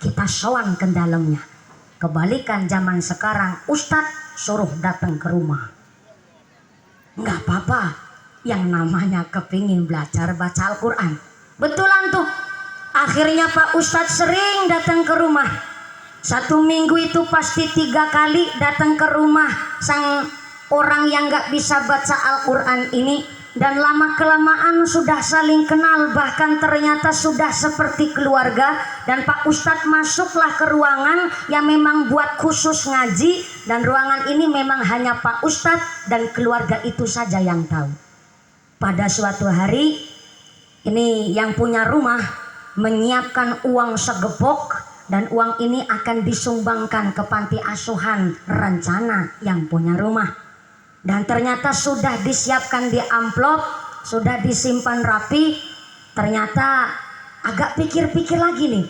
kita sowan ke dalamnya. Kebalikan zaman sekarang, ustadz suruh datang ke rumah. Nggak apa-apa, yang namanya kepingin belajar baca Al-Quran. Betulan tuh, akhirnya Pak Ustadz sering datang ke rumah. 1 minggu itu pasti 3 kali datang ke rumah sang orang yang nggak bisa baca Al-Quran ini. Dan lama kelamaan sudah saling kenal, bahkan ternyata sudah seperti keluarga. Dan Pak Ustadz masuklah ke ruangan yang memang buat khusus ngaji, dan ruangan ini memang hanya Pak Ustadz dan keluarga itu saja yang tahu. Pada suatu hari ini yang punya rumah menyiapkan uang segepok, dan uang ini akan disumbangkan ke panti asuhan rencana yang punya rumah. Dan ternyata sudah disiapkan di amplop, sudah disimpan rapi. Ternyata agak pikir-pikir lagi nih,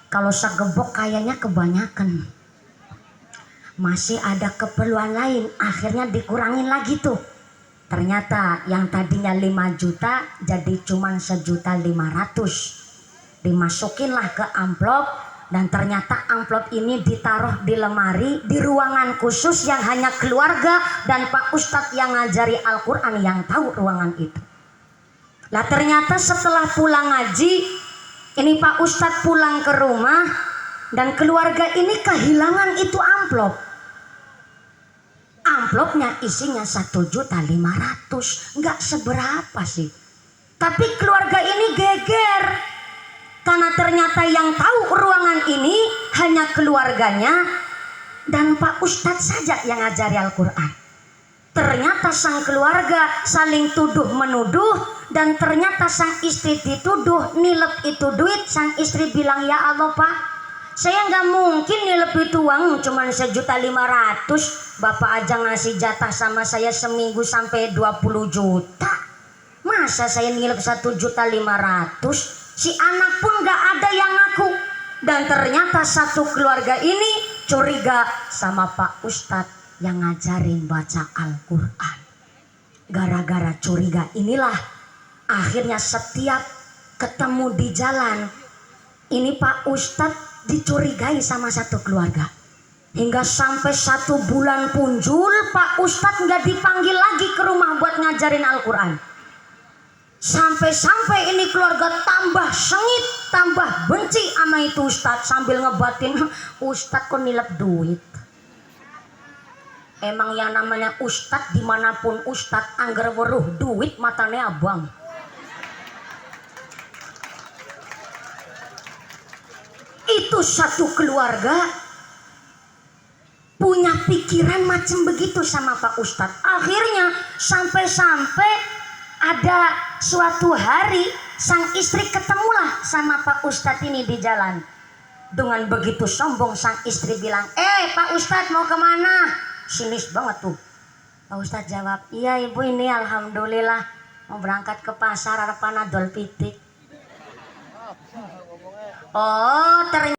kalau segebok kayaknya kebanyakan, masih ada keperluan lain. Akhirnya dikurangin lagi tuh. Ternyata yang tadinya 5 juta jadi cuman 1.500.000. Dimasukinlah ke amplop. Dan ternyata amplop ini ditaruh di lemari di ruangan khusus yang hanya keluarga dan Pak Ustadz yang ngajari Al-Quran yang tahu ruangan itu. Lah ternyata setelah pulang ngaji, ini Pak Ustadz pulang ke rumah dan keluarga ini kehilangan itu amplop. Amplopnya isinya 1.500.000, nggak seberapa sih. Tapi keluarga ini geger. Karena ternyata yang tahu ruangan ini hanya keluarganya dan Pak Ustadz saja yang ngajari Al-Quran. Ternyata sang keluarga saling tuduh menuduh, dan ternyata sang istri dituduh nilep itu duit. Sang istri bilang, ya Allah Pak, saya nggak mungkin nilep itu uang cuma 1.500.000. Bapak aja ngasih jatah sama saya seminggu sampai 20 juta. Masa saya nilep 1.500.000? Si anak pun gak ada yang ngaku. Dan ternyata satu keluarga ini curiga sama Pak Ustadz yang ngajarin baca Al-Quran. Gara-gara curiga inilah akhirnya setiap ketemu di jalan, ini Pak Ustadz dicurigai sama satu keluarga. Hingga sampai 1 bulan punjul Pak Ustadz gak dipanggil lagi ke rumah buat ngajarin Al-Quran. Sampai-sampai ini keluarga tambah sengit, tambah benci sama itu Ustadz, sambil ngebatin, Ustadz kok nilep duit. Emang yang namanya Ustadz dimanapun Ustadz, angger weruh duit matanya abang. Itu satu keluarga punya pikiran macam begitu sama Pak Ustadz. Akhirnya sampai-sampai ada suatu hari sang istri ketemulah sama Pak Ustadz ini di jalan. Dengan begitu sombong sang istri bilang, Pak Ustadz mau kemana? Sinis banget tuh. Pak Ustadz jawab, iya ibu, ini alhamdulillah mau berangkat ke pasar harapan adol pitik. Oh ternyata